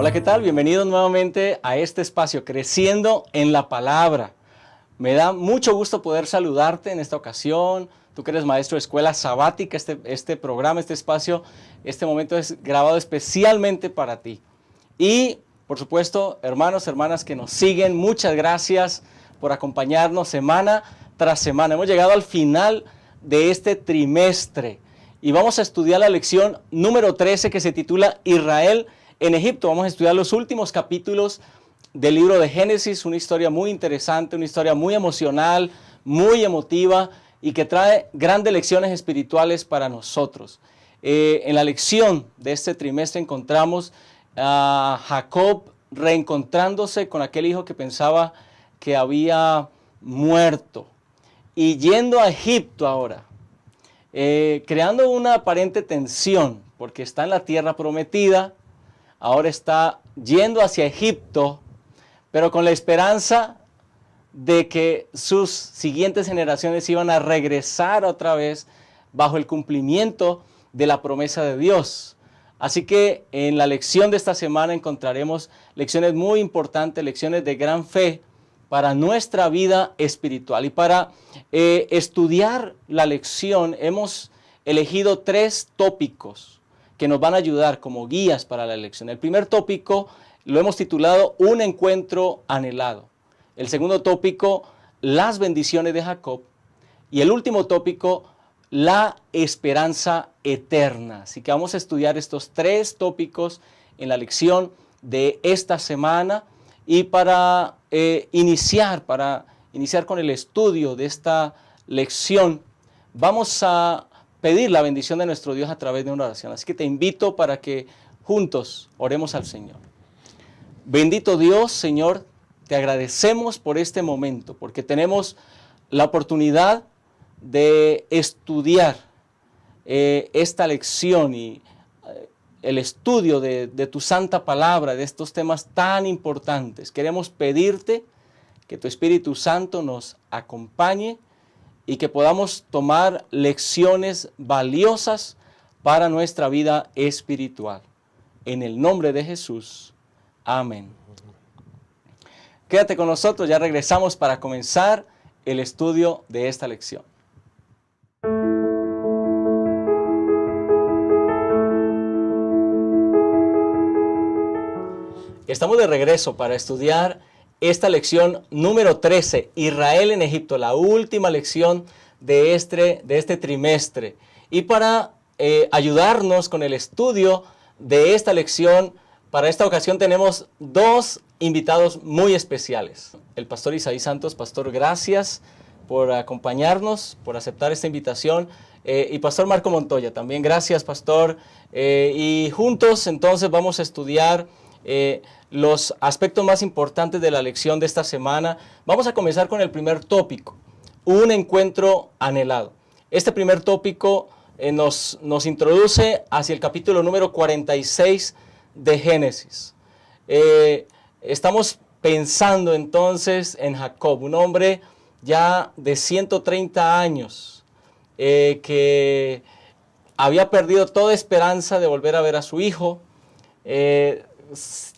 Hola, ¿qué tal? Bienvenidos nuevamente a este espacio, Creciendo en la Palabra. Me da mucho gusto poder saludarte en esta ocasión. Tú que eres maestro de escuela sabática, este programa, este espacio, este momento es grabado especialmente para ti. Y, por supuesto, hermanos, hermanas que nos siguen, muchas gracias por acompañarnos semana tras semana. Hemos llegado al final de este trimestre y vamos a estudiar la lección número 13 que se titula Israel en Egipto. Vamos a estudiar los últimos capítulos del libro de Génesis, una historia muy interesante, una historia muy emocional, muy emotiva y que trae grandes lecciones espirituales para nosotros. En la lección de este trimestre encontramos a Jacob reencontrándose con aquel hijo que pensaba que había muerto y yendo a Egipto ahora, creando una aparente tensión porque está en la tierra prometida. Ahora está yendo hacia Egipto, pero con la esperanza de que sus siguientes generaciones iban a regresar otra vez bajo el cumplimiento de la promesa de Dios. Así que en la lección de esta semana encontraremos lecciones muy importantes, lecciones de gran fe para nuestra vida espiritual. Y para estudiar la lección hemos elegido 3 tópicos que nos van a ayudar como guías para la lección. El primer tópico lo hemos titulado Un encuentro anhelado. El segundo tópico, las bendiciones de Jacob. Y el último tópico, la esperanza eterna. Así que vamos a estudiar estos 3 tópicos en la lección de esta semana. Y para iniciar con el estudio de esta lección, vamos a pedir la bendición de nuestro Dios a través de una oración. Así que te invito para que juntos oremos al Señor. Bendito Dios, Señor, te agradecemos por este momento, porque tenemos la oportunidad de estudiar esta lección y el estudio de tu santa palabra, de estos temas tan importantes. Queremos pedirte que tu Espíritu Santo nos acompañe y que podamos tomar lecciones valiosas para nuestra vida espiritual. En el nombre de Jesús. Amén. Quédate con nosotros, ya regresamos para comenzar el estudio de esta lección. Estamos de regreso para estudiar esta lección número 13, Israel en Egipto, la última lección de este trimestre. Y para ayudarnos con el estudio de esta lección, para esta ocasión tenemos 2 invitados muy especiales. El pastor Isaí Santos. Pastor, gracias por acompañarnos, por aceptar esta invitación. Y pastor Marco Montoya, también gracias, pastor. Y juntos entonces vamos a estudiar los aspectos más importantes de la lección de esta semana. Vamos a comenzar con el primer tópico, un encuentro anhelado. Este primer tópico nos introduce hacia el capítulo número 46 de Génesis. Estamos pensando entonces en Jacob, un hombre ya de 130 años que había perdido toda esperanza de volver a ver a su hijo.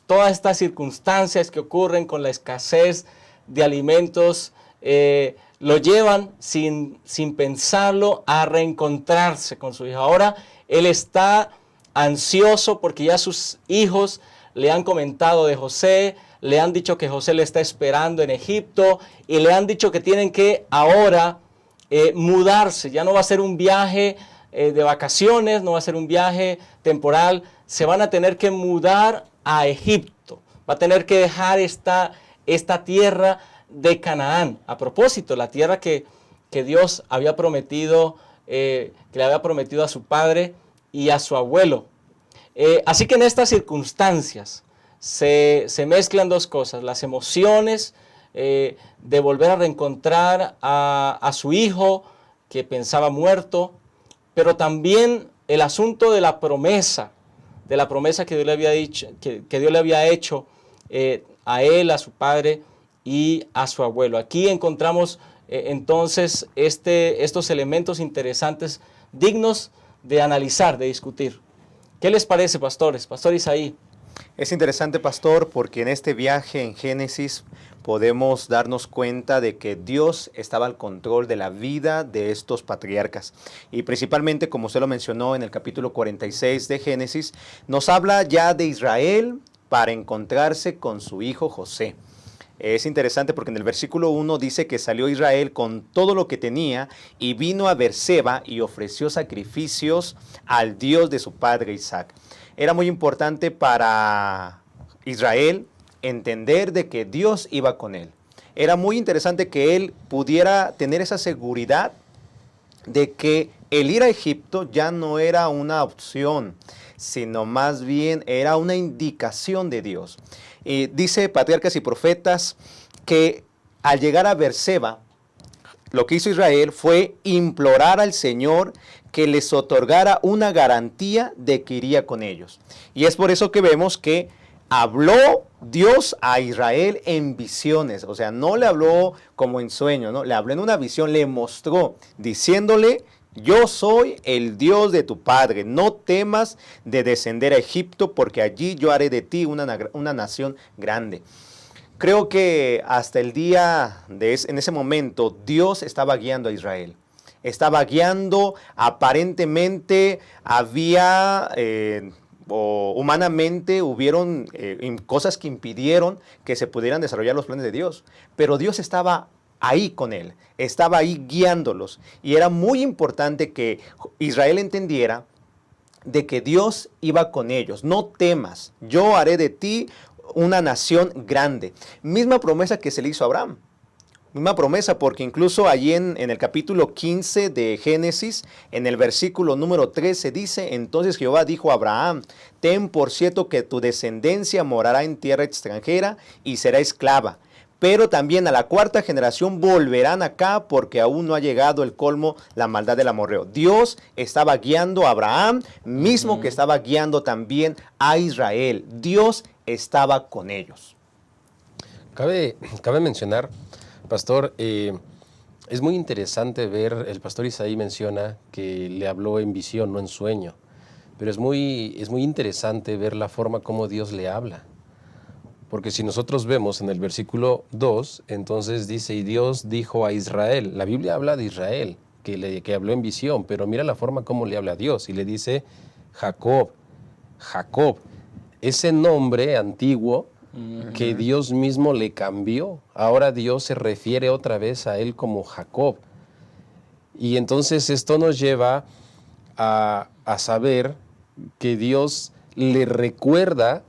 Todas estas circunstancias que ocurren con la escasez de alimentos lo llevan sin pensarlo a reencontrarse con su hijo. Ahora él está ansioso porque ya sus hijos le han comentado de José, le han dicho que José le está esperando en Egipto y le han dicho que tienen que ahora mudarse. Ya no va a ser un viaje de vacaciones, no va a ser un viaje temporal, se van a tener que mudar a Egipto. Va a tener que dejar esta tierra de Canaán. A propósito, la tierra que Dios había prometido, que le había prometido a su padre y a su abuelo. Así que en estas circunstancias se mezclan 2 cosas, las emociones de volver a reencontrar a su hijo que pensaba muerto, pero también el asunto de la promesa que Dios le había dicho, que Dios le había hecho a él, a su padre y a su abuelo. Aquí encontramos entonces estos elementos interesantes dignos de analizar, de discutir. ¿Qué les parece, pastores? Pastor Isaí. Es interesante, pastor, porque en este viaje en Génesis podemos darnos cuenta de que Dios estaba al control de la vida de estos patriarcas. Y principalmente, como usted lo mencionó en el capítulo 46 de Génesis, nos habla ya de Israel para encontrarse con su hijo José. Es interesante porque en el versículo 1 dice que salió Israel con todo lo que tenía y vino a Beerseba y ofreció sacrificios al Dios de su padre Isaac. Era muy importante para Israel entender de que Dios iba con él. Era muy interesante que él pudiera tener esa seguridad de que el ir a Egipto ya no era una opción, sino más bien era una indicación de Dios. Dice Patriarcas y Profetas que al llegar a Beerseba, lo que hizo Israel fue implorar al Señor que les otorgara una garantía de que iría con ellos. Y es por eso que vemos que habló Dios a Israel en visiones, o sea, no le habló como en sueño, ¿no? Le habló en una visión, le mostró, diciéndole: yo soy el Dios de tu padre, no temas de descender a Egipto, porque allí yo haré de ti una nación grande. Creo que hasta el día en ese momento, Dios estaba guiando a Israel. Estaba guiando, aparentemente había, o humanamente hubieron cosas que impidieron que se pudieran desarrollar los planes de Dios. Pero Dios estaba ahí con él, estaba ahí guiándolos. Y era muy importante que Israel entendiera de que Dios iba con ellos. No temas, yo haré de ti una nación grande. Misma promesa que se le hizo a Abraham. Misma promesa, porque incluso allí en el capítulo 15 de Génesis, en el versículo número 13 dice: entonces Jehová dijo a Abraham: ten por cierto que tu descendencia morará en tierra extranjera y será esclava. Pero también a la cuarta generación volverán acá, porque aún no ha llegado el colmo la maldad del amorreo. Dios estaba guiando a Abraham, mismo que estaba guiando también a Israel. Dios estaba con ellos. Cabe mencionar, pastor, es muy interesante ver, el pastor Isaí menciona que le habló en visión, no en sueño, pero es muy interesante ver la forma como Dios le habla. Porque si nosotros vemos en el versículo 2, entonces dice: y Dios dijo a Israel. La Biblia habla de Israel, que habló en visión, pero mira la forma como le habla a Dios. Y le dice Jacob, Jacob, ese nombre antiguo que Dios mismo le cambió. Ahora Dios se refiere otra vez a él como Jacob. Y entonces esto nos lleva a saber que Dios le recuerda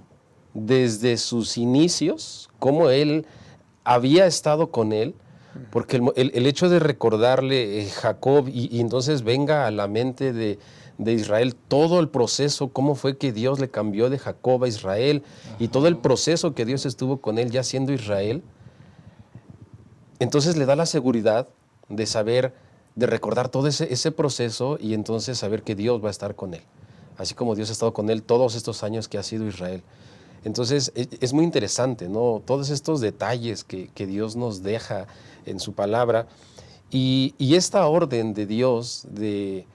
desde sus inicios cómo él había estado con él, porque el hecho de recordarle Jacob y entonces venga a la mente de Israel todo el proceso, cómo fue que Dios le cambió de Jacob a Israel. Ajá. Y todo el proceso que Dios estuvo con él ya siendo Israel, entonces le da la seguridad de saber, de recordar todo ese proceso y entonces saber que Dios va a estar con él, así como Dios ha estado con él todos estos años que ha sido Israel. Entonces es muy interesante, ¿no? Todos estos detalles que Dios nos deja en su palabra y esta orden de Dios de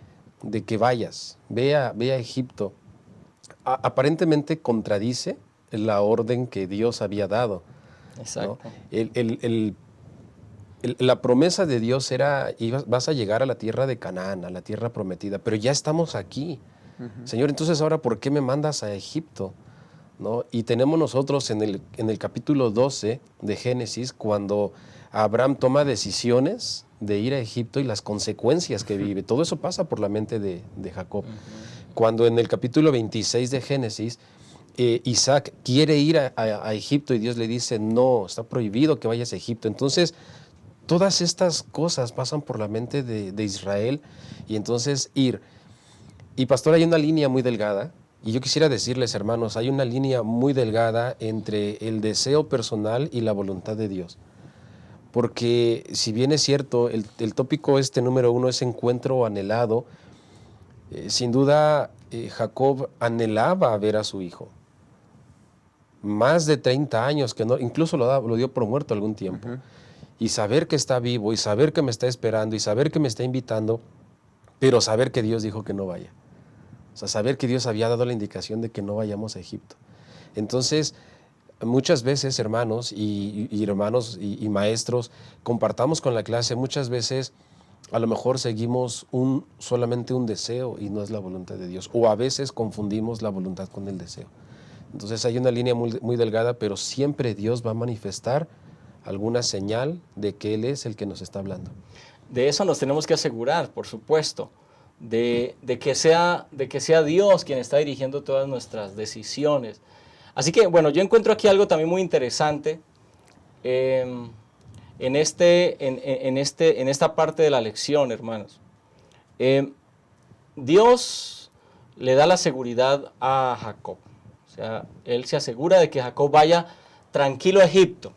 que vayas, ve a Egipto, aparentemente contradice la orden que Dios había dado. Exacto. ¿No? La promesa de Dios era: vas a llegar a la tierra de Canaán, a la tierra prometida, pero ya estamos aquí. Señor, entonces ahora ¿por qué me mandas a Egipto? ¿No? Y tenemos nosotros en el capítulo 12 de Génesis, cuando Abraham toma decisiones de ir a Egipto y las consecuencias que vive. Todo eso pasa por la mente de Jacob. Cuando en el capítulo 26 de Génesis, Isaac quiere ir a Egipto y Dios le dice: no, está prohibido que vayas a Egipto. Entonces, todas estas cosas pasan por la mente de Israel y entonces ir. Y pastor, hay una línea muy delgada. Y yo quisiera decirles, hermanos, hay una línea muy delgada entre el deseo personal y la voluntad de Dios. Porque si bien es cierto, el tópico número 1 es encuentro anhelado, sin duda Jacob anhelaba ver a su hijo. Más de 30 años, que no, incluso lo dio por muerto algún tiempo. Y saber que está vivo, y saber que me está esperando, y saber que me está invitando, pero saber que Dios dijo que no vaya. O sea, saber que Dios había dado la indicación de que no vayamos a Egipto. Entonces, muchas veces, hermanos y maestros, compartamos con la clase, muchas veces a lo mejor seguimos solamente un deseo y no es la voluntad de Dios, o a veces confundimos la voluntad con el deseo. Entonces hay una línea muy, muy delgada, pero siempre Dios va a manifestar alguna señal de que Él es el que nos está hablando. De eso nos tenemos que asegurar, por supuesto, de que sea Dios quien está dirigiendo todas nuestras decisiones. Así que, bueno, yo encuentro aquí algo también muy interesante en esta parte de la lección, hermanos. Dios le da la seguridad a Jacob. O sea, él se asegura de que Jacob vaya tranquilo a Egipto.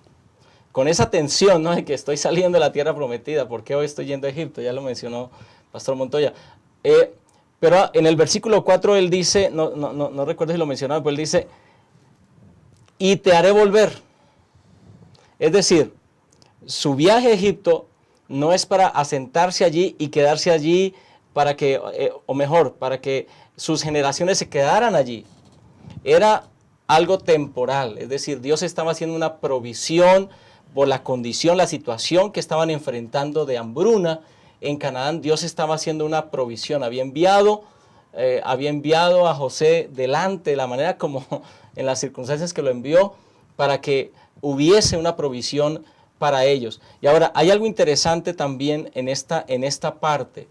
Con esa tensión, ¿no?, de que estoy saliendo de la tierra prometida. ¿Por qué hoy estoy yendo a Egipto? Ya lo mencionó Pastor Montoya. Pero en el versículo 4 él dice, no recuerdo si lo mencionaba, pero él dice, y te haré volver. Es decir, su viaje a Egipto no es para asentarse allí y quedarse allí para que, para que sus generaciones se quedaran allí. Era algo temporal, es decir, Dios estaba haciendo una provisión por la condición, la situación que estaban enfrentando de hambruna en Canaán. Dios estaba haciendo una provisión, había enviado a José delante de la manera como en las circunstancias que lo envió para que hubiese una provisión para ellos. Y ahora hay algo interesante también en esta parte.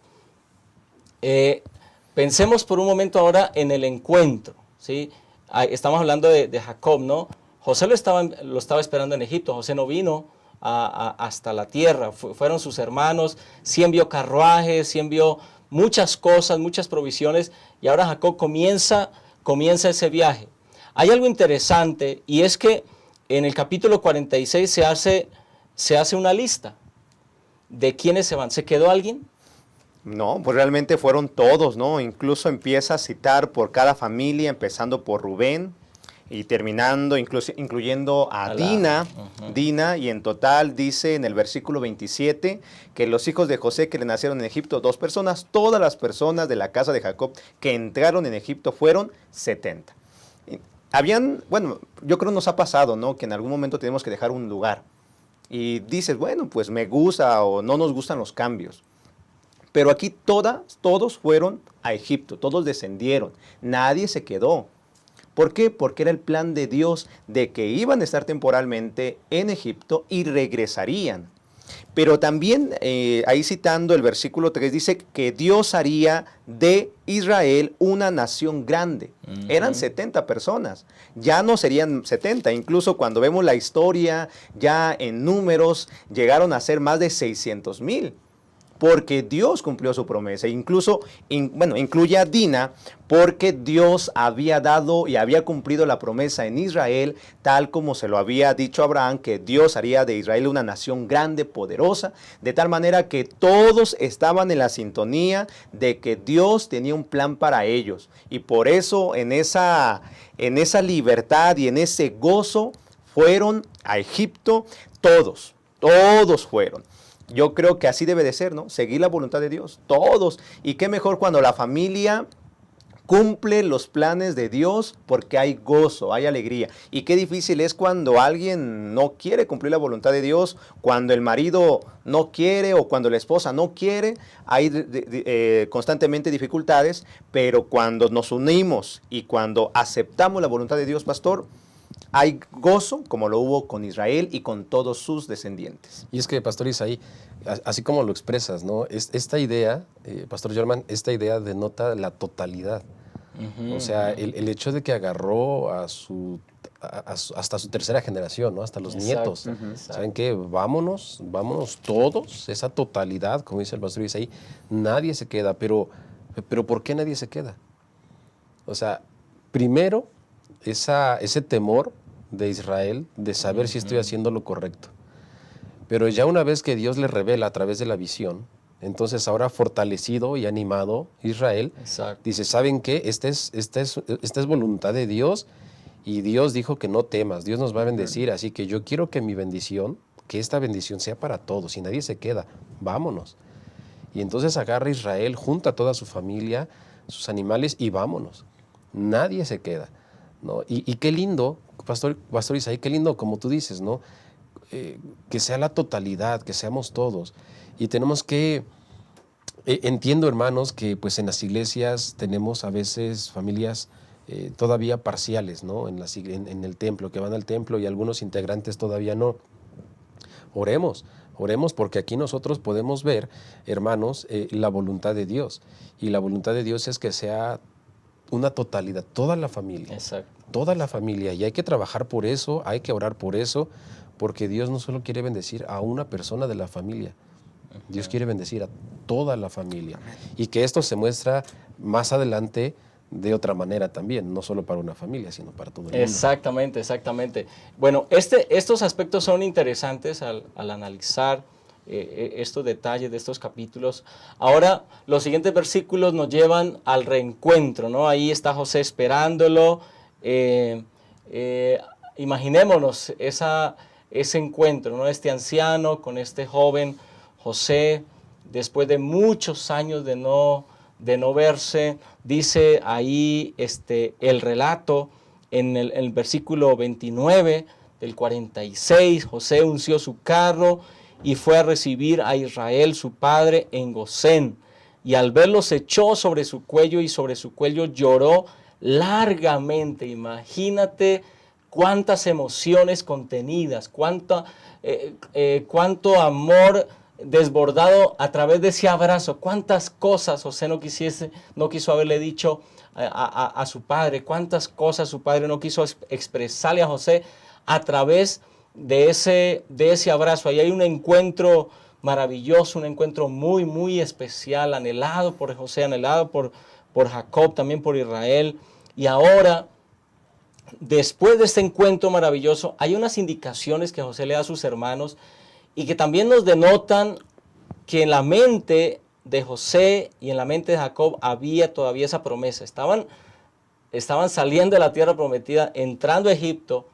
Pensemos por un momento ahora en el encuentro, ¿sí? Estamos hablando de Jacob, ¿no? José lo estaba esperando en Egipto. José no vino hasta la tierra. Fueron sus hermanos. Sí envió carruajes, sí envió muchas cosas, muchas provisiones. Y ahora Jacob comienza ese viaje. Hay algo interesante y es que en el capítulo 46 se hace una lista de quiénes se van. ¿Se quedó alguien? No, pues realmente fueron todos, ¿no? Incluso empieza a citar por cada familia, empezando por Rubén y terminando, incluyendo a Dina, Dina, y en total dice en el versículo 27 que los hijos de José que le nacieron en Egipto, 2 personas, todas las personas de la casa de Jacob que entraron en Egipto fueron 70. Bueno, yo creo nos ha pasado, ¿no? Que en algún momento tenemos que dejar un lugar y dices, bueno, pues me gusta o no nos gustan los cambios. Pero aquí todos fueron a Egipto, todos descendieron, nadie se quedó. ¿Por qué? Porque era el plan de Dios de que iban a estar temporalmente en Egipto y regresarían. Pero también ahí citando el versículo 3 dice que Dios haría de Israel una nación grande. Eran 70 personas, ya no serían 70, incluso cuando vemos la historia ya en números llegaron a ser más de 600,000. Porque Dios cumplió su promesa, incluso, incluye a Dina, porque Dios había dado y había cumplido la promesa en Israel, tal como se lo había dicho Abraham, que Dios haría de Israel una nación grande, poderosa, de tal manera que todos estaban en la sintonía de que Dios tenía un plan para ellos. Y por eso en esa libertad y en ese gozo fueron a Egipto todos fueron. Yo creo que así debe de ser, ¿no? Seguir la voluntad de Dios, todos. Y qué mejor cuando la familia cumple los planes de Dios porque hay gozo, hay alegría. Y qué difícil es cuando alguien no quiere cumplir la voluntad de Dios, cuando el marido no quiere o cuando la esposa no quiere, hay constantemente dificultades, pero cuando nos unimos y cuando aceptamos la voluntad de Dios, pastor, hay gozo como lo hubo con Israel y con todos sus descendientes. Y es que, Pastor Isaí, así como lo expresas, ¿no? Esta idea, Pastor Germán, esta idea denota la totalidad. O sea, el hecho de que agarró hasta su tercera generación, ¿no? Hasta los nietos. ¿Saben qué? Vámonos todos, esa totalidad, como dice el Pastor Isaí, nadie se queda. Pero ¿por qué nadie se queda? O sea, primero, ese temor de Israel de saber si estoy haciendo lo correcto. Pero ya una vez que Dios le revela a través de la visión, entonces ahora fortalecido y animado Israel, dice, ¿saben qué? Esta es voluntad de Dios y Dios dijo que no temas, Dios nos va a bendecir, así que yo quiero que mi bendición, que esta bendición sea para todos y nadie se queda, vámonos. Y entonces agarra Israel, junta a toda su familia, sus animales y vámonos. Nadie se queda. ¿no? Y qué lindo, Pastor Isaí, qué lindo, como tú dices, ¿no? Que sea la totalidad, que seamos todos. Y tenemos que, entiendo, hermanos, que pues en las iglesias tenemos a veces familias todavía parciales, ¿no? En el templo, que van al templo y algunos integrantes todavía no. Oremos porque aquí nosotros podemos ver, hermanos, la voluntad de Dios. Y la voluntad de Dios es que sea una totalidad, toda la familia. Exacto. Toda la familia. Y hay que trabajar por eso, hay que orar por eso, porque Dios no solo quiere bendecir a una persona de la familia, Dios quiere bendecir a toda la familia. Y que esto se muestra más adelante de otra manera también, no solo para una familia, sino para todo el mundo. Exactamente, exactamente. Bueno, estos aspectos son interesantes al analizar estos detalles de estos capítulos. Ahora, los siguientes versículos nos llevan al reencuentro, ¿no? Ahí está José esperándolo. Imaginémonos ese encuentro, ¿no? Este anciano con este joven José, después de muchos años de no verse, dice ahí el relato en el versículo 29 del 46, José unció su carro y fue a recibir a Israel su padre en Gosén, y al verlo se echó sobre su cuello y sobre su cuello lloró largamente. Imagínate cuántas emociones contenidas, cuánto amor desbordado a través de ese abrazo, cuántas cosas José no quiso haberle dicho a su padre, cuántas cosas su padre no quiso expresarle a José a través de ese abrazo. Ahí hay un encuentro maravilloso, un encuentro muy, muy especial, anhelado por José, anhelado por Jacob, también por Israel. Y ahora, después de este encuentro maravilloso, hay unas indicaciones que José le da a sus hermanos y que también nos denotan que en la mente de José y en la mente de Jacob había todavía esa promesa. Estaban saliendo de la tierra prometida, entrando a Egipto,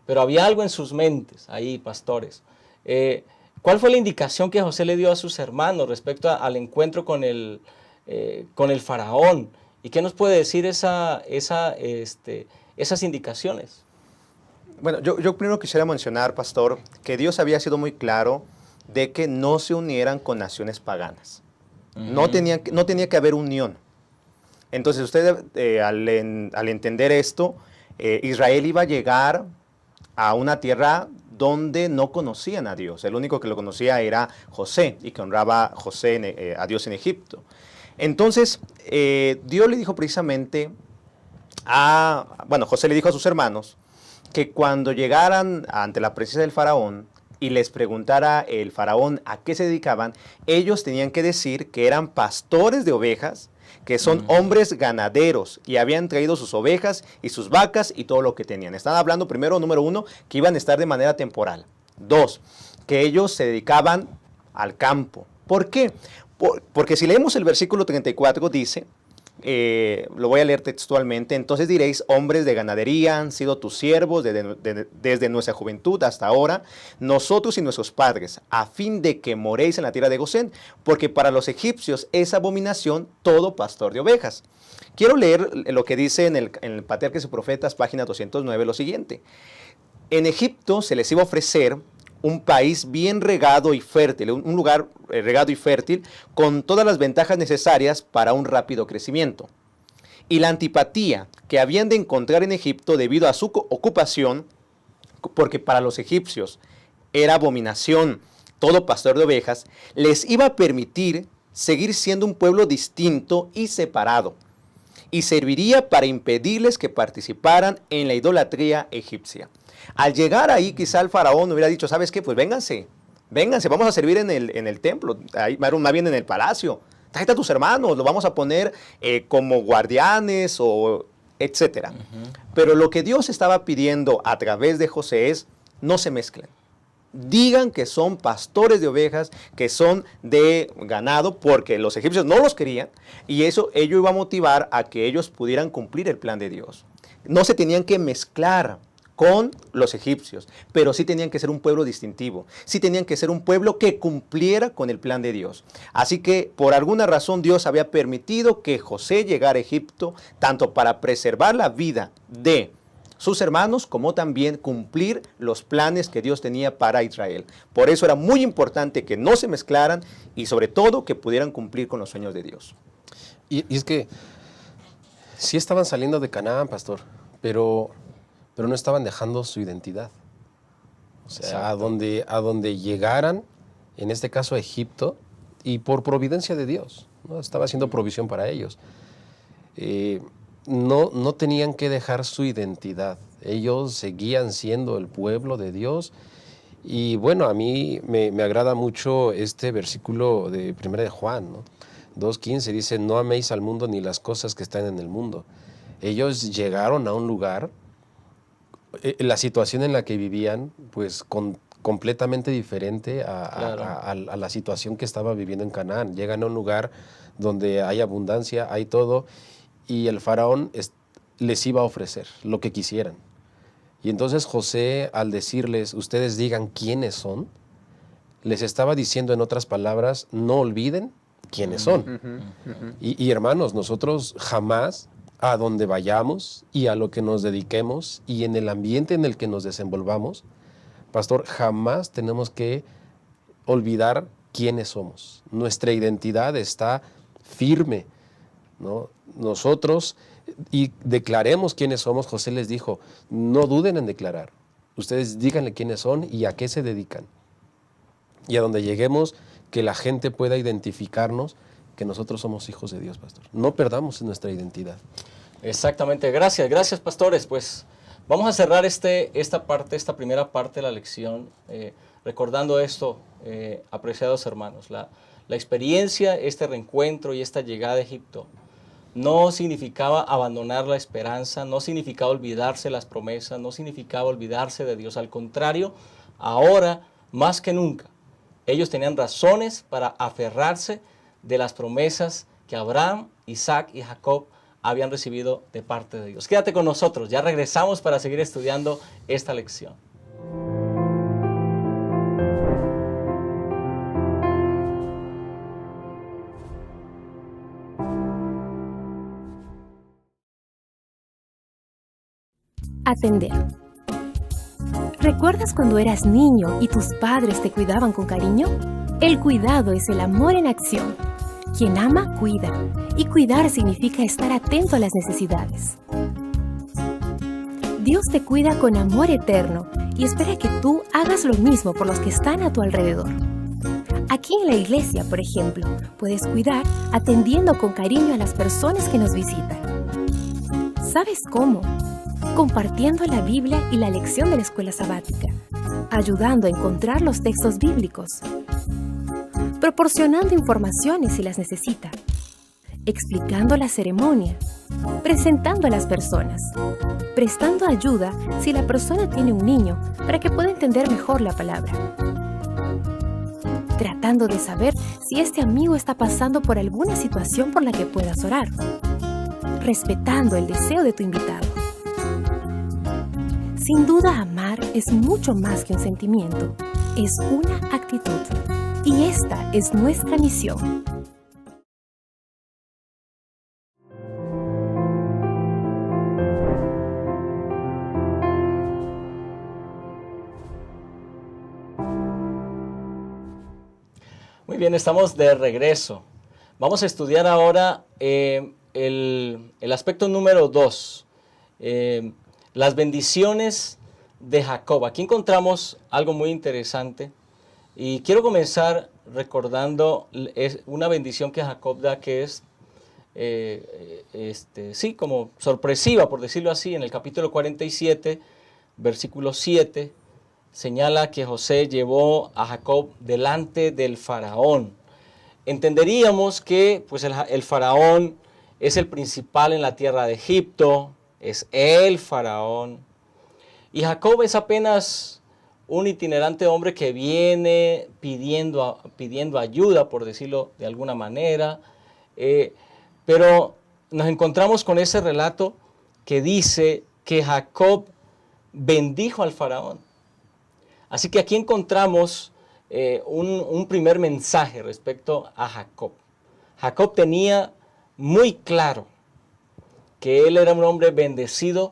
pero había algo en sus mentes ahí, pastores. ¿Cuál fue la indicación que José le dio a sus hermanos respecto al encuentro con el faraón? ¿Y qué nos puede decir esas indicaciones? Bueno, yo primero quisiera mencionar, pastor, que Dios había sido muy claro de que no se unieran con naciones paganas. No tenía que haber unión. Entonces usted, al entender esto, Israel iba a llegar a una tierra donde no conocían a Dios. El único que lo conocía era José y que honraba a Dios en Egipto. Entonces, Dios le dijo precisamente José le dijo a sus hermanos que cuando llegaran ante la presencia del faraón y les preguntara el faraón a qué se dedicaban, ellos tenían que decir que eran pastores de ovejas, que son hombres ganaderos y habían traído sus ovejas y sus vacas y todo lo que tenían. Están hablando primero, número uno, que iban a estar de manera temporal. Dos, que ellos se dedicaban al campo. ¿Por qué? Porque si leemos el versículo 34 dice, lo voy a leer textualmente: entonces diréis, hombres de ganadería han sido tus siervos desde nuestra juventud hasta ahora, nosotros y nuestros padres, a fin de que moréis en la tierra de Gosén, porque para los egipcios es abominación todo pastor de ovejas. Quiero leer lo que dice en el Patriarcas y Profetas, página 209, lo siguiente: en Egipto se les iba a ofrecer un país bien regado y fértil, un lugar regado y fértil, con todas las ventajas necesarias para un rápido crecimiento. Y la antipatía que habían de encontrar en Egipto debido a su ocupación, porque para los egipcios era abominación todo pastor de ovejas, les iba a permitir seguir siendo un pueblo distinto y separado, y serviría para impedirles que participaran en la idolatría egipcia. Al llegar ahí, quizá el faraón hubiera dicho, ¿sabes qué? Pues vénganse, vamos a servir en el templo, ahí, más bien en el palacio. Tráete a tus hermanos, los vamos a poner como guardianes o etcétera. Pero lo que Dios estaba pidiendo a través de José es, no se mezclen. Digan que son pastores de ovejas, que son de ganado, porque los egipcios no los querían, y ello iba a motivar a que ellos pudieran cumplir el plan de Dios. No se tenían que mezclar con los egipcios, pero sí tenían que ser un pueblo distintivo, sí tenían que ser un pueblo que cumpliera con el plan de Dios. Así que por alguna razón Dios había permitido que José llegara a Egipto, tanto para preservar la vida de sus hermanos, como también cumplir los planes que Dios tenía para Israel. Por eso era muy importante que no se mezclaran y sobre todo que pudieran cumplir con los sueños de Dios. Y es que sí estaban saliendo de Canaán, pastor, pero no estaban dejando su identidad. O sea, a donde llegaran, en este caso a Egipto, y por providencia de Dios, ¿no? Estaba haciendo provisión para ellos. No tenían que dejar su identidad. Ellos seguían siendo el pueblo de Dios. Y bueno, a mí me agrada mucho este versículo de 1 de Juan, ¿no? 2:15 dice, no améis al mundo ni las cosas que están en el mundo. Ellos llegaron a un lugar, la situación en la que vivían, pues completamente diferente a la situación que estaba viviendo en Canaán. Llegan a un lugar donde hay abundancia, hay todo, y el faraón les iba a ofrecer lo que quisieran. Y entonces José, al decirles, ustedes digan quiénes son, les estaba diciendo en otras palabras, no olviden quiénes son. Y hermanos, nosotros jamás, a donde vayamos y a lo que nos dediquemos y en el ambiente en el que nos desenvolvamos, pastor, jamás tenemos que olvidar quiénes somos. Nuestra identidad está firme, ¿no? Nosotros, y declaremos quiénes somos. José les dijo, no duden en declarar. Ustedes díganle quiénes son y a qué se dedican. Y a donde lleguemos, que la gente pueda identificarnos que nosotros somos hijos de Dios, pastor. No perdamos nuestra identidad. Exactamente, gracias pastores. Pues vamos a cerrar esta primera parte de la lección recordando esto, apreciados hermanos. La experiencia, este reencuentro y esta llegada a Egipto no significaba abandonar la esperanza, no significaba olvidarse las promesas, no significaba olvidarse de Dios. Al contrario, ahora más que nunca, ellos tenían razones para aferrarse de las promesas que Abraham, Isaac y Jacob habían recibido de parte de Dios. Quédate con nosotros, ya regresamos para seguir estudiando esta lección. Atender. ¿Recuerdas cuando eras niño y tus padres te cuidaban con cariño? El cuidado es el amor en acción. Quien ama, cuida. Y cuidar significa estar atento a las necesidades. Dios te cuida con amor eterno y espera que tú hagas lo mismo por los que están a tu alrededor. Aquí en la iglesia, por ejemplo, puedes cuidar atendiendo con cariño a las personas que nos visitan. ¿Sabes cómo? Compartiendo la Biblia y la lección de la escuela sabática, ayudando a encontrar los textos bíblicos, proporcionando informaciones si las necesita, explicando la ceremonia, presentando a las personas, prestando ayuda si la persona tiene un niño para que pueda entender mejor la palabra, tratando de saber si este amigo está pasando por alguna situación por la que puedas orar, respetando el deseo de tu invitado. Sin duda, amar es mucho más que un sentimiento, es una actitud. Y esta es nuestra misión. Muy bien, estamos de regreso. Vamos a estudiar ahora el aspecto número 2. Las bendiciones de Jacob. Aquí encontramos algo muy interesante y quiero comenzar recordando una bendición que Jacob da que es, como sorpresiva, por decirlo así. En el capítulo 47, versículo 7, señala que José llevó a Jacob delante del faraón. Entenderíamos que pues, el faraón es el principal en la tierra de Egipto, es el faraón. Y Jacob es apenas un itinerante hombre que viene pidiendo ayuda, por decirlo de alguna manera. Pero nos encontramos con ese relato que dice que Jacob bendijo al faraón. Así que aquí encontramos un primer mensaje respecto a Jacob. Jacob tenía muy claro que él era un hombre bendecido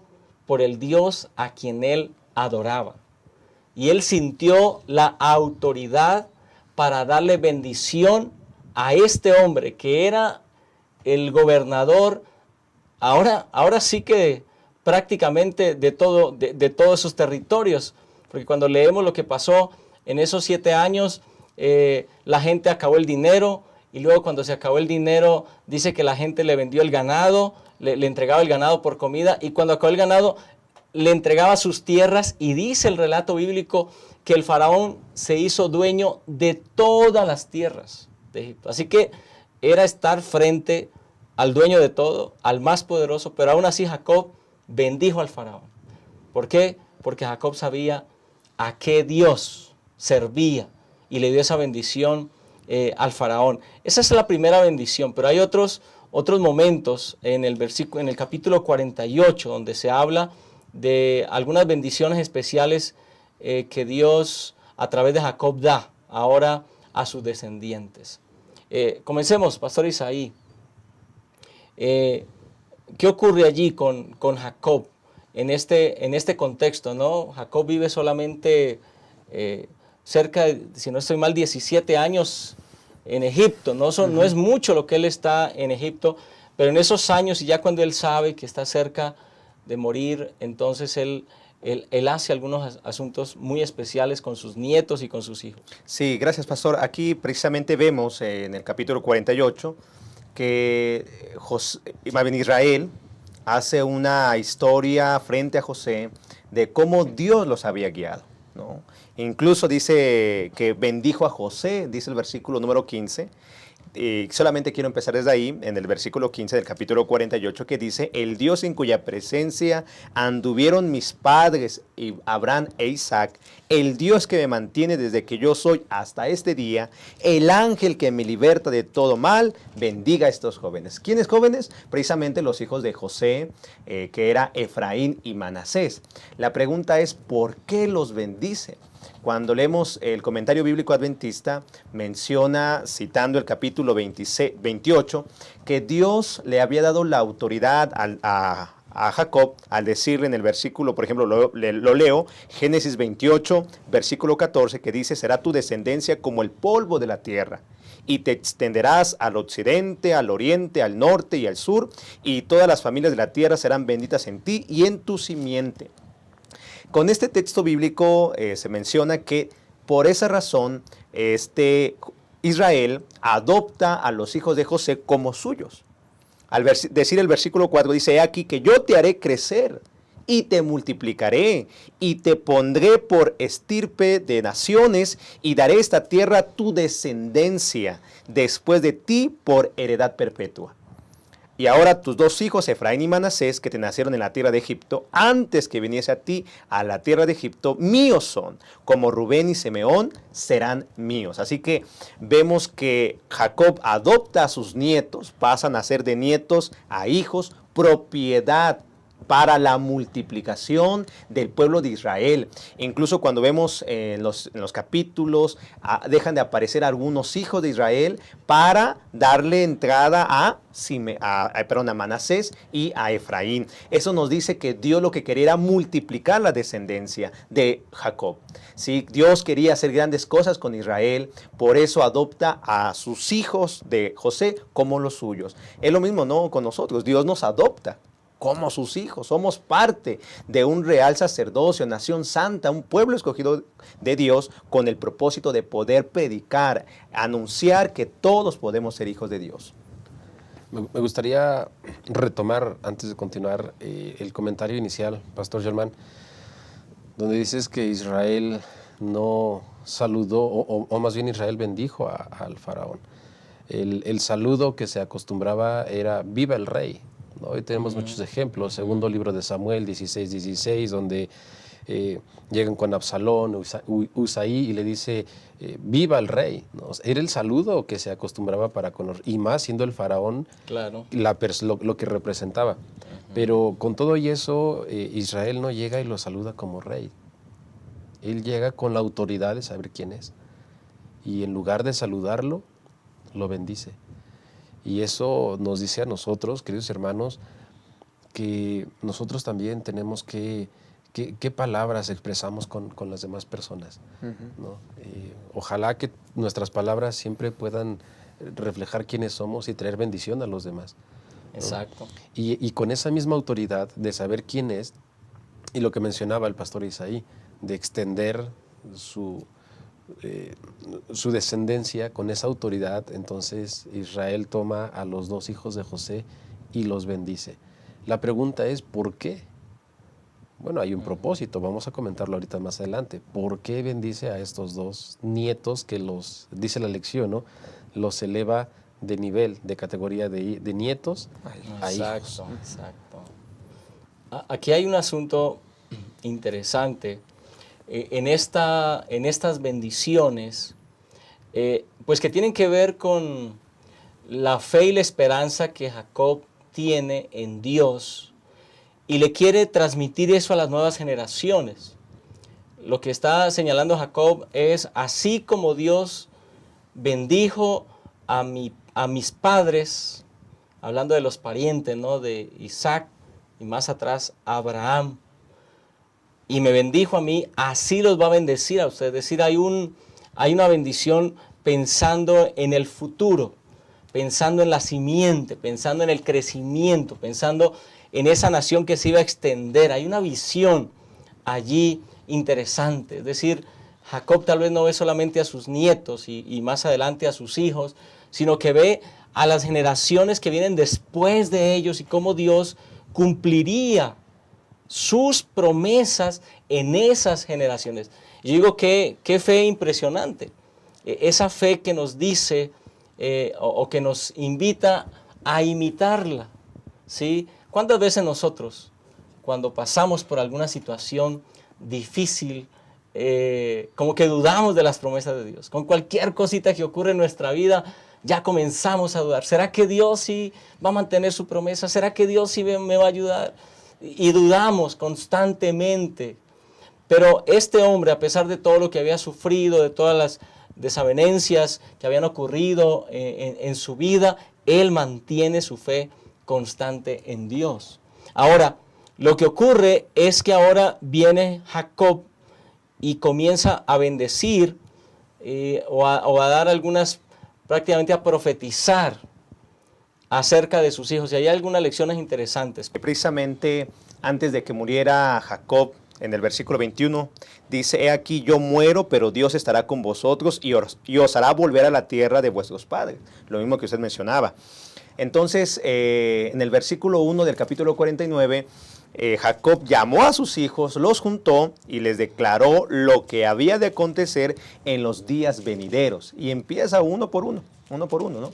por el Dios a quien él adoraba. Y él sintió la autoridad para darle bendición a este hombre que era el gobernador, ahora sí que prácticamente de todos esos territorios, porque cuando leemos lo que pasó en esos 7 años, la gente acabó el dinero, y luego cuando se acabó el dinero, dice que la gente le vendió el ganado, le entregaba el ganado por comida, y cuando acabó el ganado, le entregaba sus tierras, y dice el relato bíblico que el faraón se hizo dueño de todas las tierras de Egipto. Así que era estar frente al dueño de todo, al más poderoso, pero aún así Jacob bendijo al faraón. ¿Por qué? Porque Jacob sabía a qué Dios servía y le dio esa bendición al faraón. Esa es la primera bendición, pero hay otros momentos en el capítulo 48 donde se habla de algunas bendiciones especiales que Dios a través de Jacob da ahora a sus descendientes. Comencemos, Pastor Isaí. ¿Qué ocurre allí con Jacob en este contexto, ¿no? Jacob vive solamente cerca de, si no estoy mal, 17 años en Egipto. No es mucho lo que él está en Egipto, pero en esos años, y ya cuando él sabe que está cerca de morir, entonces él hace algunos asuntos muy especiales con sus nietos y con sus hijos. Sí, gracias, pastor. Aquí precisamente vemos en el capítulo 48 que Israel hace una historia frente a José de cómo Dios los había guiado, ¿no? Incluso dice que bendijo a José, dice el versículo número 15. Y solamente quiero empezar desde ahí, en el versículo 15 del capítulo 48, que dice: el Dios en cuya presencia anduvieron mis padres, Abraham e Isaac, el Dios que me mantiene desde que yo soy hasta este día, el ángel que me liberta de todo mal, bendiga a estos jóvenes. ¿Quiénes jóvenes? Precisamente los hijos de José, que era Efraín y Manasés. La pregunta es, ¿por qué los bendice? Cuando leemos el comentario bíblico adventista, menciona, citando el capítulo 28, que Dios le había dado la autoridad a Jacob al decirle en el versículo, por ejemplo, lo leo, Génesis 28, versículo 14, que dice: será tu descendencia como el polvo de la tierra, y te extenderás al occidente, al oriente, al norte y al sur, y todas las familias de la tierra serán benditas en ti y en tu simiente. Con este texto bíblico se menciona que por esa razón Israel adopta a los hijos de José como suyos. Al decir el versículo 4 dice: he aquí que yo te haré crecer y te multiplicaré y te pondré por estirpe de naciones y daré esta tierra a tu descendencia después de ti por heredad perpetua. Y ahora tus 2 hijos, Efraín y Manasés, que te nacieron en la tierra de Egipto, antes que viniese a ti a la tierra de Egipto, míos son, como Rubén y Simeón serán míos. Así que vemos que Jacob adopta a sus nietos, pasan a ser de nietos a hijos, propiedad para la multiplicación del pueblo de Israel. Incluso cuando vemos en los capítulos, dejan de aparecer algunos hijos de Israel para darle entrada a Manasés y a Efraín. Eso nos dice que Dios lo que quería era multiplicar la descendencia de Jacob. ¿Sí? Dios quería hacer grandes cosas con Israel, por eso adopta a sus hijos de José como los suyos. Es lo mismo, ¿no?, con nosotros. Dios nos adopta como sus hijos. Somos parte de un real sacerdocio, nación santa, un pueblo escogido de Dios con el propósito de poder predicar, anunciar que todos podemos ser hijos de Dios. Me gustaría retomar, antes de continuar, el comentario inicial, Pastor Germán, donde dices que Israel no saludó, o más bien Israel bendijo al faraón. El saludo que se acostumbraba era: viva el rey. Hoy tenemos muchos ejemplos. Segundo libro de Samuel 16:16, donde llegan con Absalón, Usaí, y le dice: viva el rey, ¿no? Era el saludo que se acostumbraba para conocer, y más siendo el faraón, claro, lo que representaba. Pero con todo y eso, Israel no llega y lo saluda como rey. Él llega con la autoridad de saber quién es, y en lugar de saludarlo, lo bendice. Y eso nos dice a nosotros, queridos hermanos, que nosotros también tenemos qué palabras expresamos con las demás personas, ¿no? Ojalá que nuestras palabras siempre puedan reflejar quiénes somos y traer bendición a los demás, ¿no? Exacto. Y con esa misma autoridad de saber quién es, y lo que mencionaba el pastor Isaí, de extender su descendencia con esa autoridad, entonces Israel toma a los 2 hijos de José y los bendice. La pregunta es, ¿por qué? Bueno, hay un propósito, vamos a comentarlo ahorita más adelante. ¿Por qué bendice a estos 2 nietos que dice la lección, ¿no? Los eleva de nivel, de categoría de nietos a hijos? Exacto. Aquí hay un asunto interesante. En estas bendiciones, pues que tienen que ver con la fe y la esperanza que Jacob tiene en Dios, y le quiere transmitir eso a las nuevas generaciones. Lo que está señalando Jacob es, así como Dios bendijo a mis padres, hablando de los parientes, ¿no? De Isaac y más atrás Abraham, y me bendijo a mí, así los va a bendecir a ustedes. Es decir, hay una bendición pensando en el futuro, pensando en la simiente, pensando en el crecimiento, pensando en esa nación que se iba a extender. Hay una visión allí interesante. Es decir, Jacob tal vez no ve solamente a sus nietos y más adelante a sus hijos, sino que ve a las generaciones que vienen después de ellos y cómo Dios cumpliría sus promesas en esas generaciones. Yo digo, qué fe impresionante. Esa fe que nos dice o que nos invita a imitarla, ¿sí? ¿Cuántas veces nosotros, cuando pasamos por alguna situación difícil, como que dudamos de las promesas de Dios? Con cualquier cosita que ocurre en nuestra vida, ya comenzamos a dudar. ¿Será que Dios sí va a mantener su promesa? ¿Será que Dios sí me va a ayudar? Y dudamos constantemente. Pero este hombre, a pesar de todo lo que había sufrido, de todas las desavenencias que habían ocurrido en su vida, él mantiene su fe constante en Dios. Ahora, lo que ocurre es que ahora viene Jacob y comienza a bendecir o a dar algunas, prácticamente a profetizar acerca de sus hijos. Y hay algunas lecciones interesantes. Precisamente antes de que muriera Jacob, en el versículo 21, dice: he aquí yo muero, pero Dios estará con vosotros y os hará volver a la tierra de vuestros padres. Lo mismo que usted mencionaba. Entonces, en el versículo 1 del capítulo 49, Jacob llamó a sus hijos, los juntó y les declaró lo que había de acontecer en los días venideros. Y empieza uno por uno, ¿no?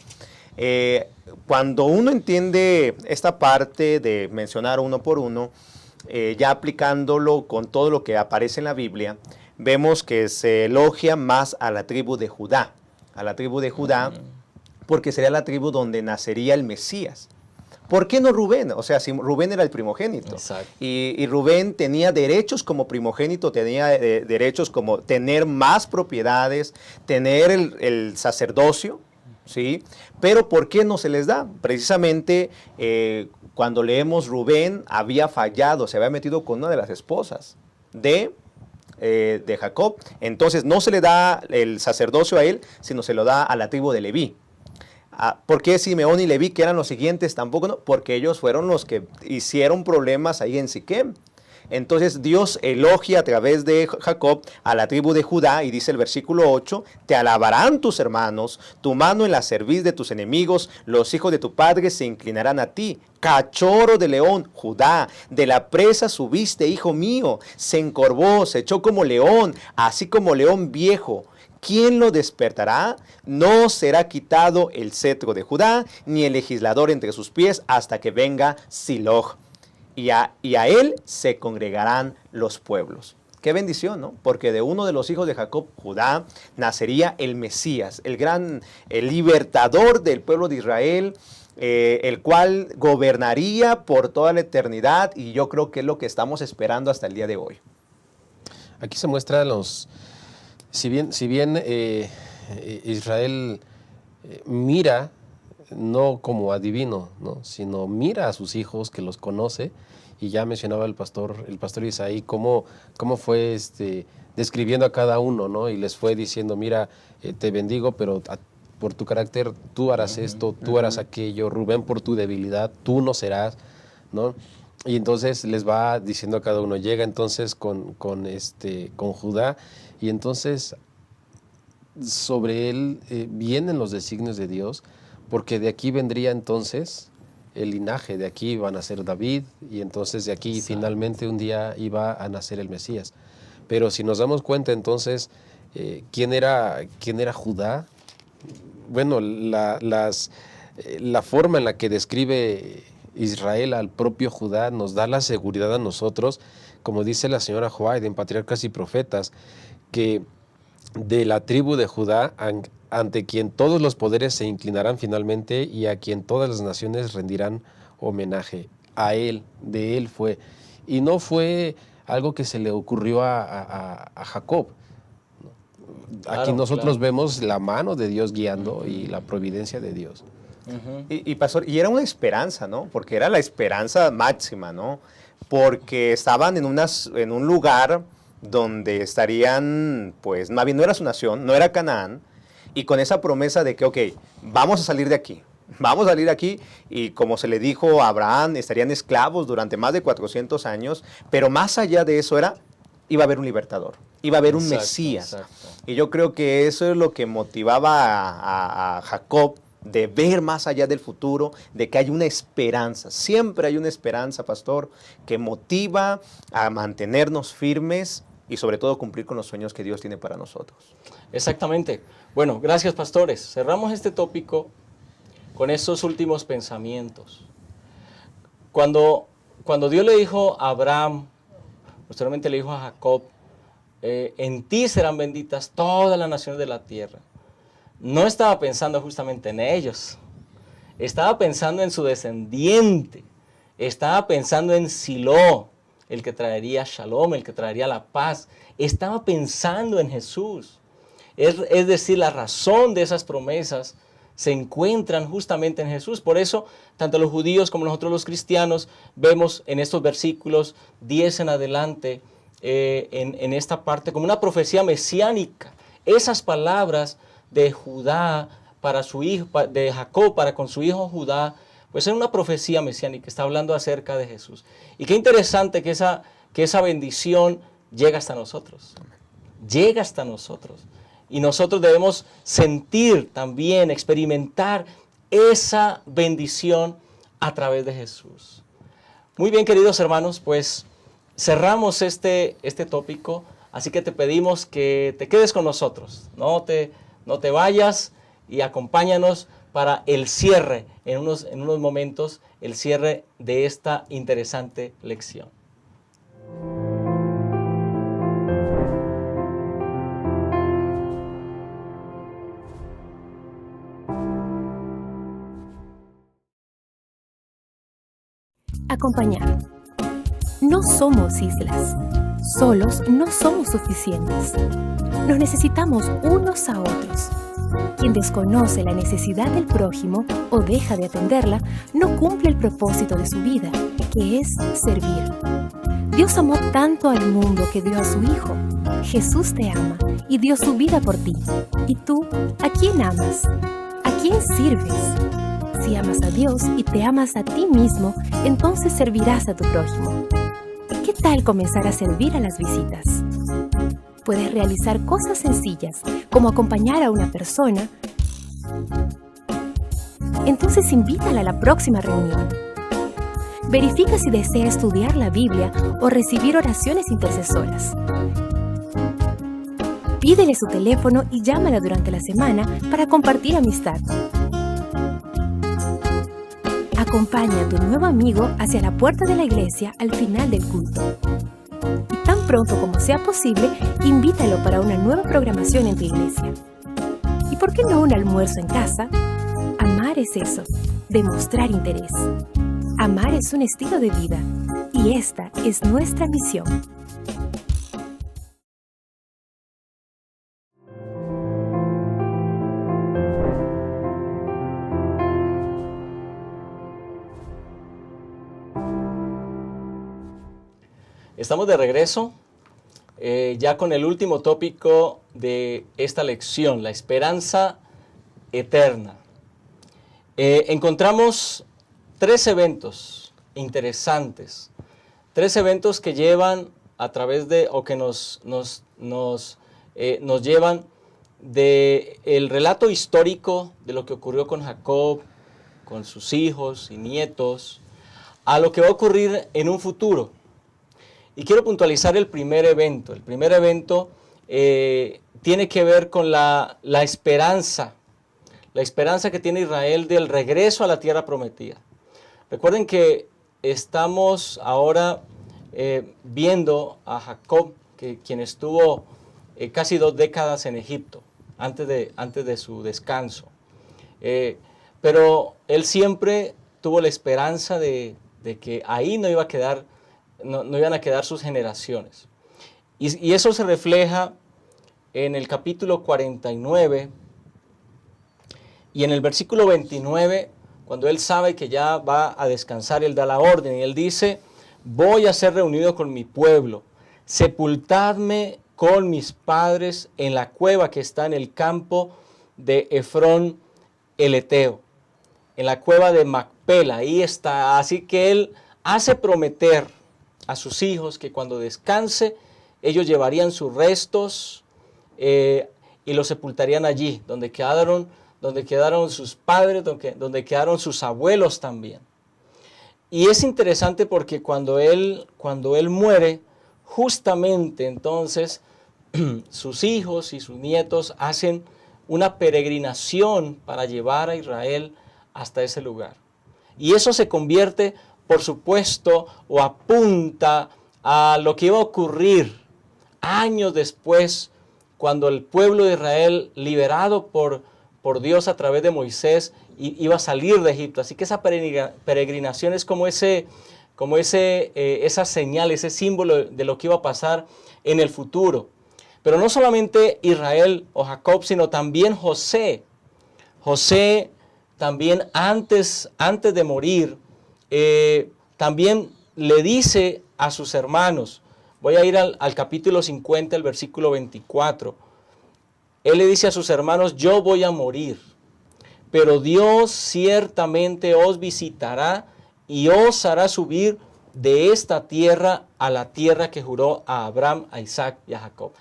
Cuando uno entiende esta parte de mencionar uno por uno, ya aplicándolo con todo lo que aparece en la Biblia, vemos que se elogia más a la tribu de Judá. Porque sería la tribu donde nacería el Mesías. ¿Por qué no Rubén? O sea, si Rubén era el primogénito. Y Rubén tenía derechos como primogénito, tenía derechos como tener más propiedades, tener el sacerdocio, ¿sí? Pero ¿por qué no se les da? Precisamente cuando leemos, Rubén había fallado, se había metido con una de las esposas de Jacob. Entonces no se le da el sacerdocio a él, sino se lo da a la tribu de Leví. ¿Por qué Simeón y Leví, que eran los siguientes, tampoco no? Porque ellos fueron los que hicieron problemas ahí en Siquem. Entonces Dios elogia a través de Jacob a la tribu de Judá y dice el versículo 8: te alabarán tus hermanos, tu mano en la cerviz de tus enemigos, los hijos de tu padre se inclinarán a ti. Cachorro de león, Judá, de la presa subiste, hijo mío, se encorvó, se echó como león, así como león viejo. ¿Quién lo despertará? No será quitado el cetro de Judá, ni el legislador entre sus pies, hasta que venga Siloh. Y a él se congregarán los pueblos. Qué bendición, ¿no? Porque de uno de los hijos de Jacob, Judá, nacería el Mesías, el libertador del pueblo de Israel, el cual gobernaría por toda la eternidad, y yo creo que es lo que estamos esperando hasta el día de hoy. Aquí se muestra si bien Israel mira no como adivino, ¿no? Sino mira a sus hijos, que los conoce, y ya mencionaba el pastor Isaí cómo fue describiendo a cada uno, ¿no? Y les fue diciendo, mira, te bendigo, pero por tu carácter tú harás esto, tú harás aquello, Rubén por tu debilidad, tú no serás, ¿no? Y entonces les va diciendo a cada uno, llega entonces con Judá, y entonces sobre él vienen los designios de Dios, porque de aquí vendría entonces el linaje, de aquí iba a nacer David, y entonces de aquí finalmente un día iba a nacer el Mesías. Pero si nos damos cuenta entonces, ¿quién era Judá? Bueno, la forma en la que describe Israel al propio Judá nos da la seguridad a nosotros, como dice la señora White en Patriarcas y Profetas, que de la tribu de Judá, ante quien todos los poderes se inclinarán finalmente y a quien todas las naciones rendirán homenaje. A él, de él fue. Y no fue algo que se le ocurrió a Jacob. Aquí nosotros vemos la mano de Dios guiando y la providencia de Dios. Y pastor, y era una esperanza, ¿no? Porque era la esperanza máxima, ¿no? Porque estaban en un lugar donde estarían, pues, más bien no era su nación, no era Canaán, y con esa promesa de que, ok, vamos a salir de aquí, y como se le dijo a Abraham, estarían esclavos durante más de 400 años, pero más allá de eso iba a haber un libertador, iba a haber un Mesías. Exacto. Y yo creo que eso es lo que motivaba a Jacob, de ver más allá del futuro, de que hay una esperanza. Siempre hay una esperanza, pastor, que motiva a mantenernos firmes y sobre todo cumplir con los sueños que Dios tiene para nosotros. Exactamente. Bueno, gracias, pastores. Cerramos este tópico con estos últimos pensamientos. Cuando Dios le dijo a Abraham, posteriormente le dijo a Jacob, en ti serán benditas todas las naciones de la tierra. No estaba pensando justamente en ellos, estaba pensando en su descendiente, estaba pensando en Silo, el que traería Shalom, el que traería la paz, estaba pensando en Jesús. Es decir, la razón de esas promesas se encuentran justamente en Jesús. Por eso, tanto los judíos como nosotros los cristianos vemos en estos versículos 10 en adelante, en esta parte, como una profecía mesiánica. Esas palabras de Judá para su hijo, de Jacob para con su hijo Judá, pues es una profecía mesiánica, está hablando acerca de Jesús. Y qué interesante que esa bendición llega hasta nosotros, llega hasta nosotros. Y nosotros debemos sentir también, experimentar esa bendición a través de Jesús. Muy bien, queridos hermanos, pues cerramos este tópico, así que te pedimos que te quedes con nosotros, no te vayas y acompáñanos para el cierre, en unos momentos, el cierre de esta interesante lección. Acompañar. No somos islas. Solos no somos suficientes. Nos necesitamos unos a otros. Quien desconoce la necesidad del prójimo o deja de atenderla, no cumple el propósito de su vida, que es servir. Dios amó tanto al mundo que dio a su Hijo. Jesús te ama y dio su vida por ti. ¿Y tú, a quién amas? ¿A quién sirves? Si amas a Dios y te amas a ti mismo, entonces servirás a tu prójimo. ¿Qué tal comenzar a servir a las visitas? Puedes realizar cosas sencillas, como acompañar a una persona. Entonces invítala a la próxima reunión. Verifica si desea estudiar la Biblia o recibir oraciones intercesoras. Pídele su teléfono y llámala durante la semana para compartir amistad. Acompaña a tu nuevo amigo hacia la puerta de la iglesia al final del culto. Y tan pronto como sea posible, invítalo para una nueva programación en tu iglesia. ¿Y por qué no un almuerzo en casa? Amar es eso, demostrar interés. Amar es un estilo de vida, y esta es nuestra misión. Estamos de regreso ya con el último tópico de esta lección, la esperanza eterna. Encontramos 3 eventos interesantes, 3 eventos que llevan a través de, o que nos llevan del relato histórico de lo que ocurrió con Jacob, con sus hijos y nietos, a lo que va a ocurrir en un futuro. Y quiero puntualizar el primer evento. El primer evento tiene que ver con la esperanza que tiene Israel del regreso a la tierra prometida. Recuerden que estamos ahora viendo a Jacob, quien estuvo casi 2 décadas en Egipto, antes de su descanso. Pero él siempre tuvo la esperanza de que ahí no iban a quedar sus generaciones. Y eso se refleja en el capítulo 49 y en el versículo 29, cuando él sabe que ya va a descansar, él da la orden y él dice: voy a ser reunido con mi pueblo, sepultadme con mis padres en la cueva que está en el campo de Efrón el Eteo, en la cueva de Macpela, ahí está. Así que él hace prometer a sus hijos que cuando descanse, ellos llevarían sus restos y los sepultarían allí, donde quedaron sus padres, donde quedaron sus abuelos también. Y es interesante porque cuando él muere, justamente entonces sus hijos y sus nietos hacen una peregrinación para llevar a Israel hasta ese lugar. Y eso se convierte, por supuesto, o apunta a lo que iba a ocurrir años después, cuando el pueblo de Israel, liberado por Dios a través de Moisés, iba a salir de Egipto. Así que esa peregrinación es como esa señal, ese símbolo de lo que iba a pasar en el futuro. Pero no solamente Israel o Jacob, sino también José. José también antes de morir, también le dice a sus hermanos, voy a ir al capítulo 50, el versículo 24. Él le dice a sus hermanos: yo voy a morir, pero Dios ciertamente os visitará y os hará subir de esta tierra a la tierra que juró a Abraham, a Isaac y a Jacob.